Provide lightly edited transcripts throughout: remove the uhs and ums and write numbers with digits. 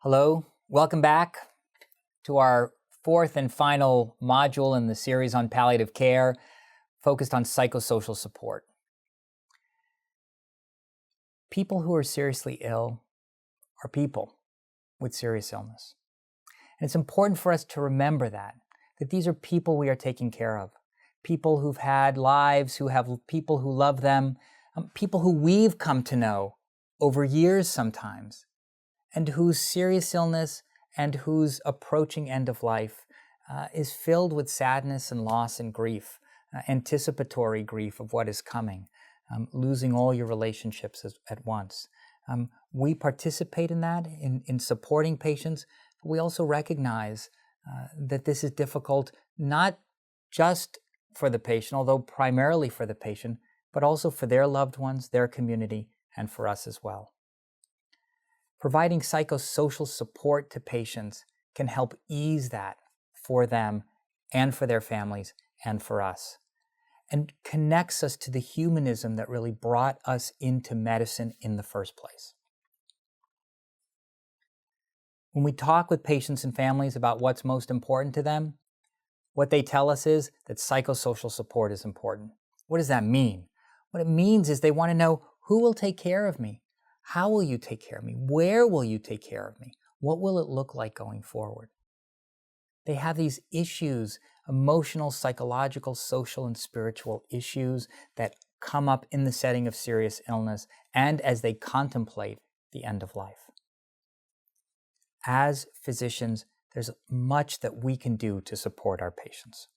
Hello, welcome back to our fourth and final module in the series on palliative care, focused on psychosocial support. People who are seriously ill are people with serious illness. And it's important for us to remember that these are people we are taking care of, people who've had lives, who have people who love them, people who we've come to know over years sometimes, and whose serious illness and whose approaching end of life is filled with sadness and loss and grief, anticipatory grief of what is coming, losing all your relationships at once. We participate in that, in supporting patients, but we also recognize that this is difficult, not just for the patient, although primarily for the patient, but also for their loved ones, their community, and for us as well. Providing psychosocial support to patients can help ease that for them and for their families and for us, and connects us to the humanism that really brought us into medicine in the first place. When we talk with patients and families about what's most important to them, what they tell us is that psychosocial support is important. What does that mean? What it means is they want to know, who will take care of me? How will you take care of me? Where will you take care of me? What will it look like going forward? They have these issues, emotional, psychological, social, and spiritual issues that come up in the setting of serious illness and as they contemplate the end of life. As physicians, there's much that we can do to support our patients.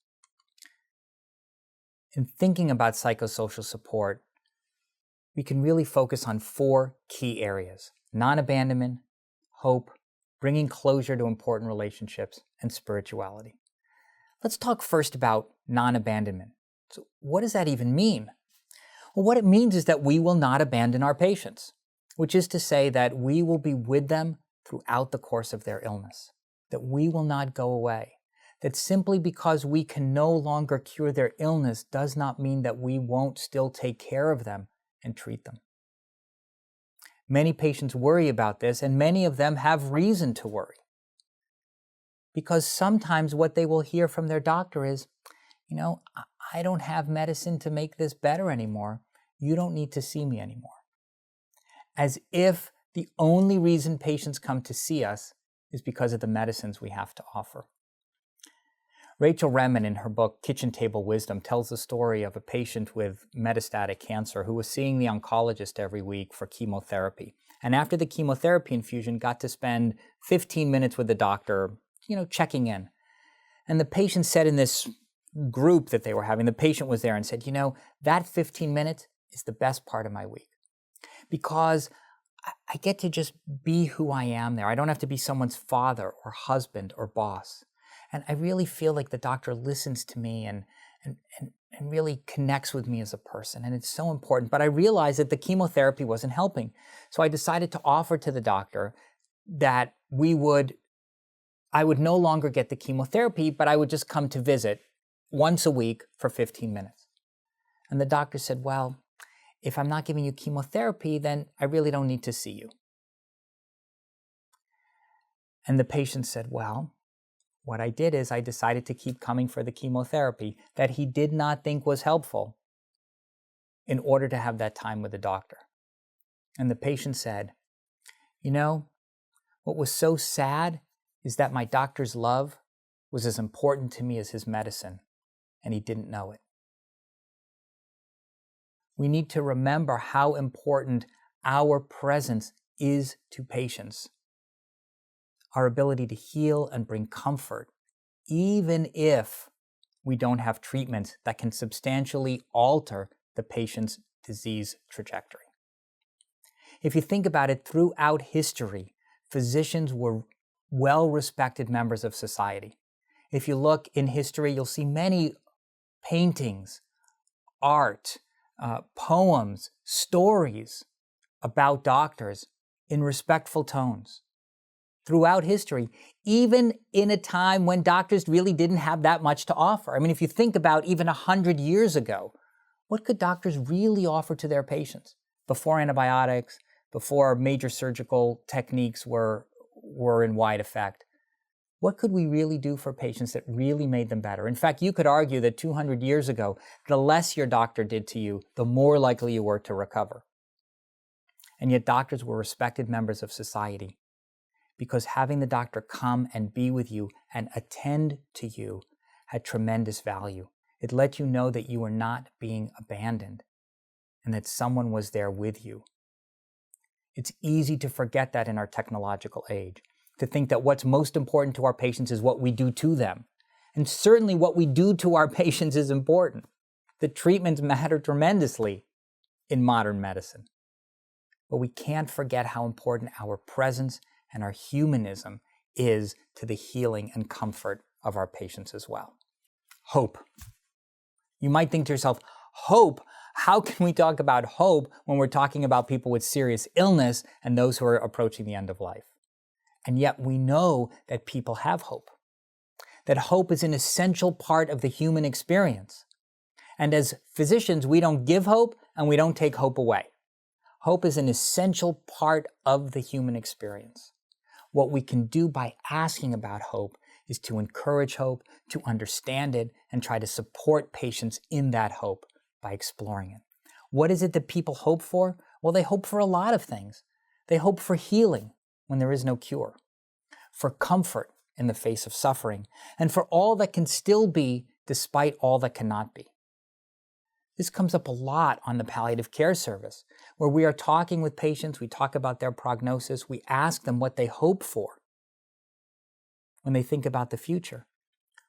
In thinking about psychosocial support, we can really focus on four key areas: non-abandonment, hope, bringing closure to important relationships, and spirituality. Let's talk first about non-abandonment. So what does that even mean? Well, what it means is that we will not abandon our patients, which is to say that we will be with them throughout the course of their illness, that we will not go away, that simply because we can no longer cure their illness does not mean that we won't still take care of them and treat them. Many patients worry about this, and many of them have reason to worry. Because sometimes what they will hear from their doctor is, I don't have medicine to make this better anymore. You don't need to see me anymore. As if the only reason patients come to see us is because of the medicines we have to offer. Rachel Remen, in her book Kitchen Table Wisdom, tells the story of a patient with metastatic cancer who was seeing the oncologist every week for chemotherapy. And after the chemotherapy infusion, got to spend 15 minutes with the doctor, checking in. And the patient said in this group that they were having, the patient was there and said, that 15 minutes is the best part of my week, because I get to just be who I am there. I don't have to be someone's father or husband or boss. And I really feel like the doctor listens to me and really connects with me as a person. And it's so important. But I realized that the chemotherapy wasn't helping. So I decided to offer to the doctor that I would no longer get the chemotherapy, but I would just come to visit once a week for 15 minutes. And the doctor said, well, if I'm not giving you chemotherapy, then I really don't need to see you. And the patient said, well, what I did is I decided to keep coming for the chemotherapy that he did not think was helpful in order to have that time with the doctor. And the patient said, what was so sad is that my doctor's love was as important to me as his medicine, and he didn't know it. We need to remember how important our presence is to patients. Our ability to heal and bring comfort, even if we don't have treatments that can substantially alter the patient's disease trajectory. If you think about it, throughout history, physicians were well-respected members of society. If you look in history, you'll see many paintings, art, poems, stories about doctors in respectful tones. Throughout history, even in a time when doctors really didn't have that much to offer. I mean, if you think about even 100 years ago, what could doctors really offer to their patients? Before antibiotics, before major surgical techniques were were in wide effect, what could we really do for patients that really made them better? In fact, you could argue that 200 years ago, the less your doctor did to you, the more likely you were to recover. And yet doctors were respected members of society because having the doctor come and be with you and attend to you had tremendous value. It let you know that you were not being abandoned and that someone was there with you. It's easy to forget that in our technological age, to think that what's most important to our patients is what we do to them. And certainly what we do to our patients is important. The treatments matter tremendously in modern medicine. But we can't forget how important our presence and our humanism is to the healing and comfort of our patients as well. Hope. You might think to yourself, hope? How can we talk about hope when we're talking about people with serious illness and those who are approaching the end of life? And yet we know that people have hope, that hope is an essential part of the human experience. And as physicians, we don't give hope and we don't take hope away. Hope is an essential part of the human experience. What we can do by asking about hope is to encourage hope, to understand it, and try to support patients in that hope by exploring it. What is it that people hope for? Well, they hope for a lot of things. They hope for healing when there is no cure, for comfort in the face of suffering, and for all that can still be despite all that cannot be. This comes up a lot on the palliative care service, where we are talking with patients, we talk about their prognosis, we ask them what they hope for when they think about the future.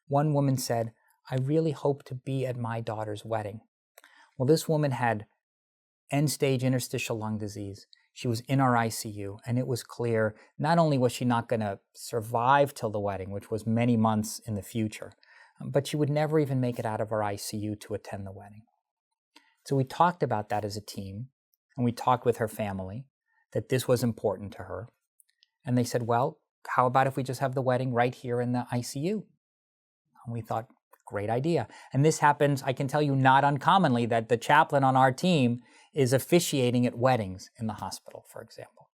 One woman said, "I really hope to be at my daughter's wedding." Well, this woman had end-stage interstitial lung disease. She was in our ICU, and it was clear not only was she not going to survive till the wedding, which was many months in the future, but she would never even make it out of our ICU to attend the wedding. So we talked about that as a team, and we talked with her family that this was important to her. And they said, well, how about if we just have the wedding right here in the ICU? And we thought, great idea. And this happens, I can tell you, not uncommonly, that the chaplain on our team is officiating at weddings in the hospital, for example.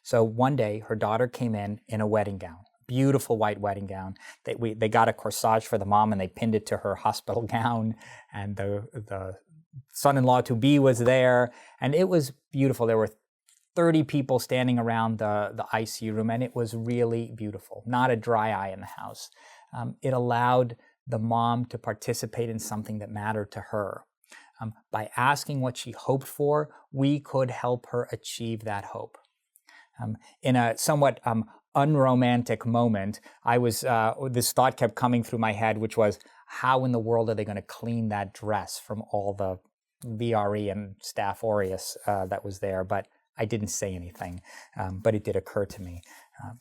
So one day, her daughter came in a wedding gown, beautiful white wedding gown. They got a corsage for the mom, and they pinned it to her hospital gown, and the son-in-law-to-be was there, and it was beautiful. There were 30 people standing around the ICU room, and it was really beautiful. Not a dry eye in the house. It allowed the mom to participate in something that mattered to her. By asking what she hoped for, we could help her achieve that hope. In a somewhat unromantic moment, this thought kept coming through my head, which was, how in the world are they going to clean that dress from all the VRE and Staph aureus that was there? But I didn't say anything, but it did occur to me.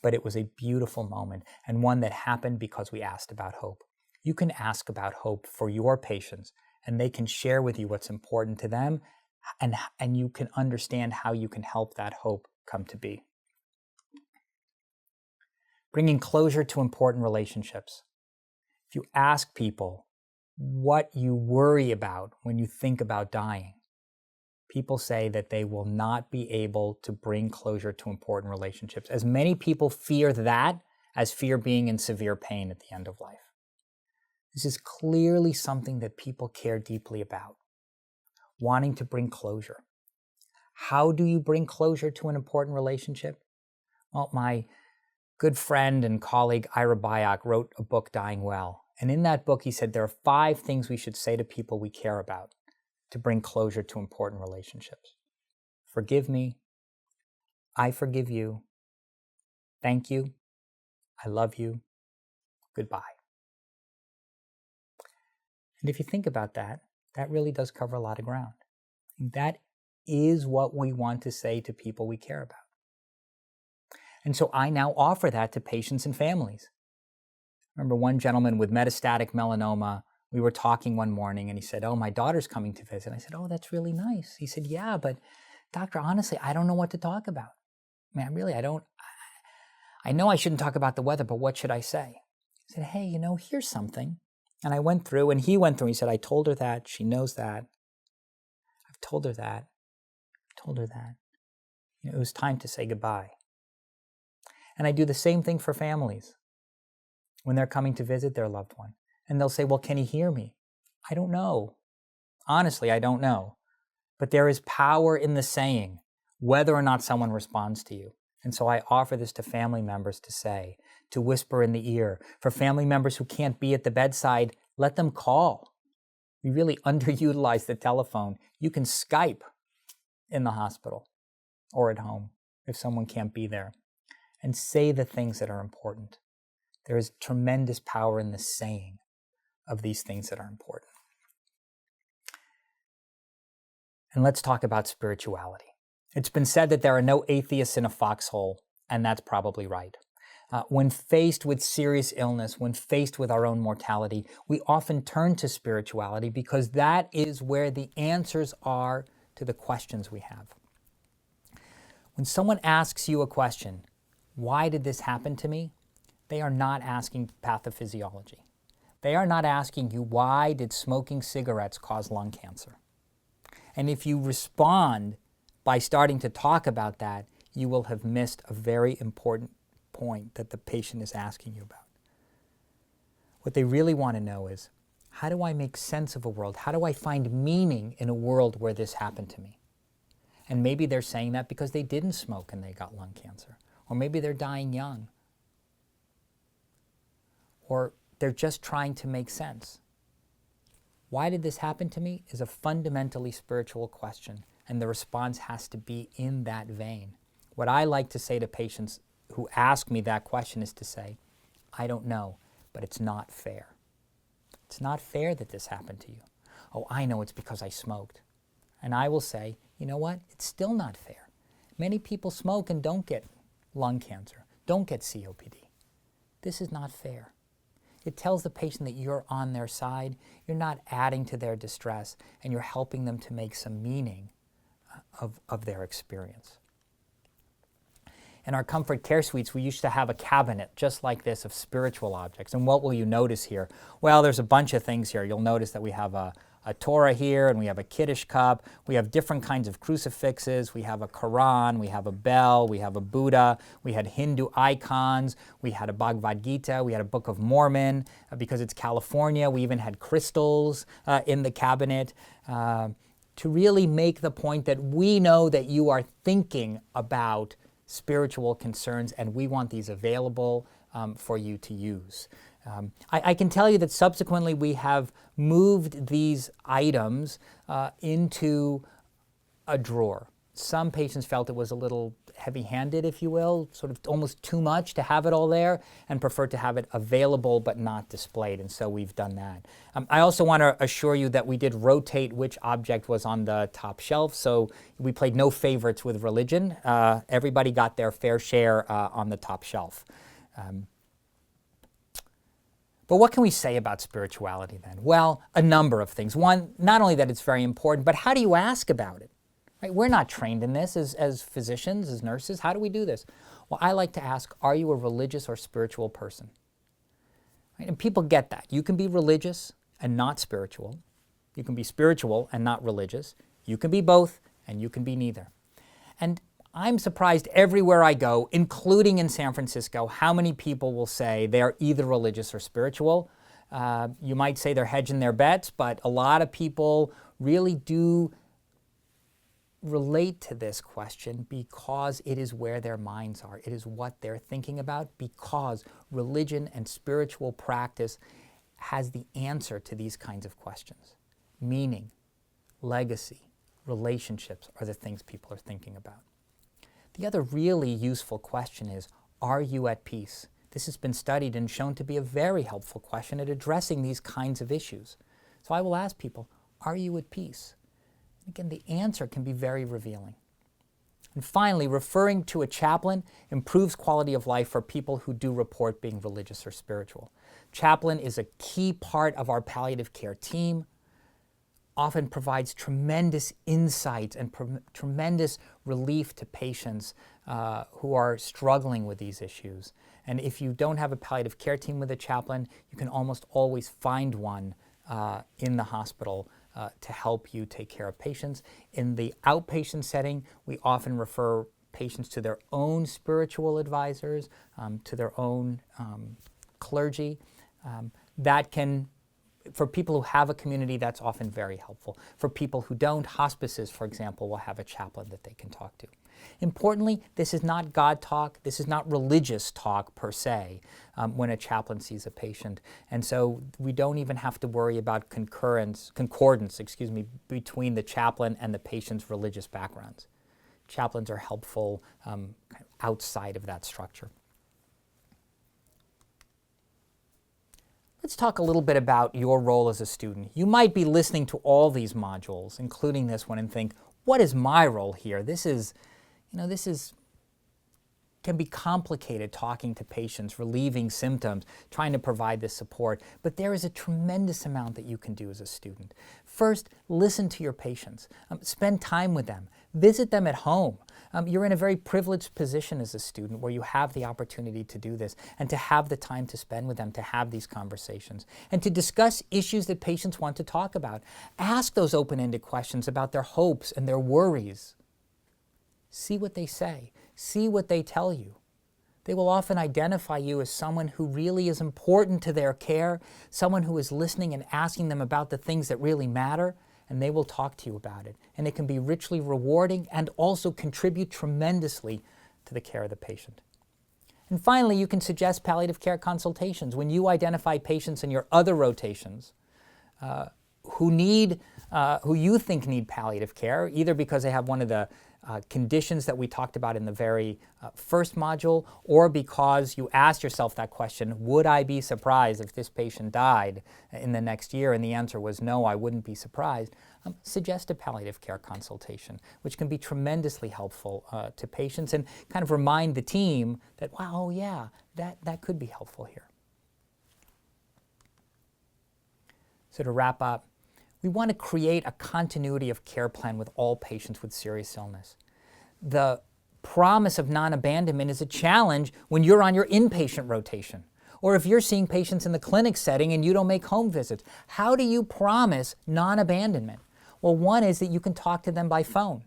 But it was a beautiful moment, and one that happened because we asked about hope. You can ask about hope for your patients, and they can share with you what's important to them, and you can understand how you can help that hope come to be. Bringing closure to important relationships. If you ask people what you worry about when you think about dying, people say that they will not be able to bring closure to important relationships. As many people fear that as fear being in severe pain at the end of life. This is clearly something that people care deeply about, wanting to bring closure. How do you bring closure to an important relationship? Well, my good friend and colleague Ira Byock wrote a book, Dying Well. And in that book, he said there are 5 things we should say to people we care about to bring closure to important relationships. Forgive me. I forgive you. Thank you. I love you. Goodbye. And if you think about that, that really does cover a lot of ground. And that is what we want to say to people we care about. And so I now offer that to patients and families. Remember one gentleman with metastatic melanoma, we were talking one morning and he said, "Oh, my daughter's coming to visit." I said, "Oh, that's really nice." He said, "Yeah, but doctor, honestly, I don't know what to talk about. I know I shouldn't talk about the weather, but what should I say?" I said, "Hey, here's something." And I went through, and he went through, and he said, "I told her that, she knows that. I've told her that, told her that. It was time to say goodbye." And I do the same thing for families when they're coming to visit their loved one. And they'll say, well, can he hear me? I don't know. Honestly, I don't know. But there is power in the saying, whether or not someone responds to you. And so I offer this to family members to say, to whisper in the ear. For family members who can't be at the bedside, let them call. We really underutilize the telephone. You can Skype in the hospital or at home if someone can't be there, and say the things that are important. There is tremendous power in the saying of these things that are important. And let's talk about spirituality. It's been said that there are no atheists in a foxhole, and that's probably right. When faced with serious illness, when faced with our own mortality, we often turn to spirituality because that is where the answers are to the questions we have. When someone asks you a question, why did this happen to me? They are not asking pathophysiology. They are not asking you, why did smoking cigarettes cause lung cancer? And if you respond by starting to talk about that, you will have missed a very important point that the patient is asking you about. What they really want to know is, how do I make sense of a world? How do I find meaning in a world where this happened to me? And maybe they're saying that because they didn't smoke and they got lung cancer. Or maybe they're dying young. Or they're just trying to make sense. Why did this happen to me is a fundamentally spiritual question, and the response has to be in that vein. What I like to say to patients who ask me that question is to say, I don't know, but it's not fair. It's not fair that this happened to you. Oh, I know it's because I smoked. And I will say, you know what? It's still not fair. Many people smoke and don't get lung cancer, don't get COPD. This is not fair. It tells the patient that you're on their side, you're not adding to their distress, and you're helping them to make some meaning of their experience. In our comfort care suites, we used to have a cabinet just like this of spiritual objects. And what will you notice here? Well, there's a bunch of things here. You'll notice that we have a Torah here, and we have a Kiddush cup. We have different kinds of crucifixes. We have a Quran. We have a bell. We have a Buddha. We had Hindu icons. We had a Bhagavad Gita. We had a Book of Mormon. Because it's California, we even had crystals in the cabinet to really make the point that we know that you are thinking about spiritual concerns, and we want these available for you to use. I can tell you that subsequently we have moved these items into a drawer. Some patients felt it was a little heavy-handed, if you will, sort of almost too much to have it all there, and preferred to have it available but not displayed, and so we've done that. I also want to assure you that we did rotate which object was on the top shelf, so we played no favorites with religion. Everybody got their fair share on the top shelf. But what can we say about spirituality then? Well, a number of things. One, not only that it's very important, but how do you ask about it? Right? We're not trained in this as physicians, as nurses. How do we do this? Well, I like to ask, are you a religious or spiritual person? Right? And people get that. You can be religious and not spiritual. You can be spiritual and not religious. You can be both, and you can be neither. And I'm surprised everywhere I go, including in San Francisco, how many people will say they're either religious or spiritual. You might say they're hedging their bets, but a lot of people really do relate to this question because it is where their minds are. It is what they're thinking about, because religion and spiritual practice has the answer to these kinds of questions. Meaning, legacy, relationships are the things people are thinking about. The other really useful question is, are you at peace? This has been studied and shown to be a very helpful question at addressing these kinds of issues. So I will ask people, are you at peace? Again, the answer can be very revealing. And finally, referring to a chaplain improves quality of life for people who do report being religious or spiritual. Chaplain is a key part of our palliative care team, often provides tremendous insights and tremendous relief to patients who are struggling with these issues. And if you don't have a palliative care team with a chaplain, you can almost always find one in the hospital to help you take care of patients. In the outpatient setting, we often refer patients to their own spiritual advisors, to their own clergy. That can, for people who have a community, that's often very helpful. For people who don't, hospices, for example, will have a chaplain that they can talk to. Importantly, this is not God talk. This is not religious talk per se when a chaplain sees a patient. And so we don't even have to worry about concordance, between the chaplain and the patient's religious backgrounds. Chaplains are helpful outside of that structure. Let's talk a little bit about your role as a student. You might be listening to all these modules, including this one, and think, what is my role here? This can be complicated, talking to patients, relieving symptoms, trying to provide this support, but there is a tremendous amount that you can do as a student. First, listen to your patients. Spend time with them. Visit them at home. You're in a very privileged position as a student where you have the opportunity to do this and to have the time to spend with them, to have these conversations, and to discuss issues that patients want to talk about. Ask those open-ended questions about their hopes and their worries. See what they say. See what they tell you. They will often identify you as someone who really is important to their care, someone who is listening and asking them about the things that really matter, and they will talk to you about it. And it can be richly rewarding and also contribute tremendously to the care of the patient. And finally, you can suggest palliative care consultations. When you identify patients in your other rotations who you think need palliative care, either because they have one of the conditions that we talked about in the very first module, or because you asked yourself that question, would I be surprised if this patient died in the next year? And the answer was no, I wouldn't be surprised. Suggest a palliative care consultation, which can be tremendously helpful to patients and kind of remind the team that, wow, oh yeah, that could be helpful here. So to wrap up, we want to create a continuity of care plan with all patients with serious illness. The promise of non-abandonment is a challenge when you're on your inpatient rotation, or if you're seeing patients in the clinic setting and you don't make home visits. How do you promise non-abandonment? Well, one is that you can talk to them by phone,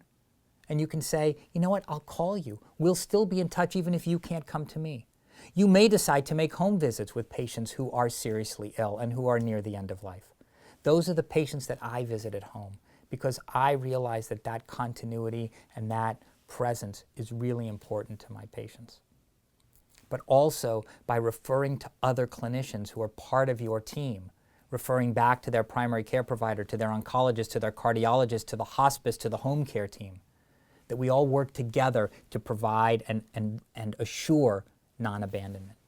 and you can say, you know what, I'll call you. We'll still be in touch even if you can't come to me. You may decide to make home visits with patients who are seriously ill and who are near the end of life. Those are the patients that I visit at home because I realize that that continuity and that presence is really important to my patients. But also by referring to other clinicians who are part of your team, referring back to their primary care provider, to their oncologist, to their cardiologist, to the hospice, to the home care team, that we all work together to provide and assure non-abandonment.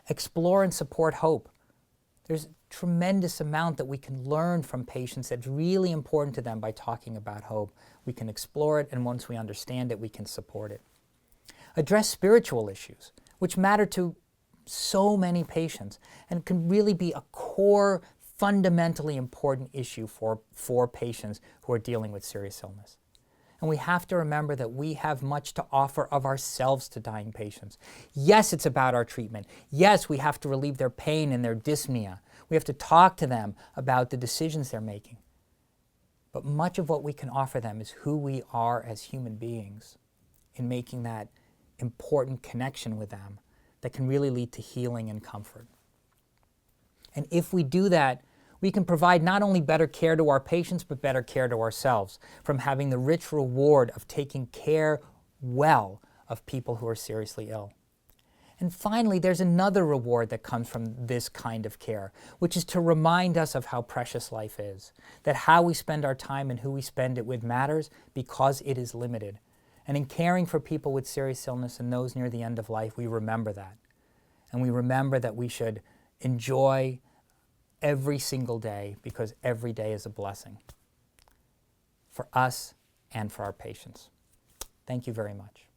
Explore and support hope. There's a tremendous amount that we can learn from patients that's really important to them by talking about hope. We can explore it, and once we understand it, we can support it. Address spiritual issues, which matter to so many patients, and can really be a core, fundamentally important issue for patients who are dealing with serious illness. And we have to remember that we have much to offer of ourselves to dying patients. Yes, it's about our treatment. Yes, we have to relieve their pain and their dyspnea. We have to talk to them about the decisions they're making. But much of what we can offer them is who we are as human beings in making that important connection with them that can really lead to healing and comfort. And if we do that, we can provide not only better care to our patients, but better care to ourselves from having the rich reward of taking care well of people who are seriously ill. And finally, there's another reward that comes from this kind of care, which is to remind us of how precious life is, that how we spend our time and who we spend it with matters because it is limited. And in caring for people with serious illness and those near the end of life, we remember that. And we remember that we should enjoy every single day because every day is a blessing for us and for our patients. Thank you very much.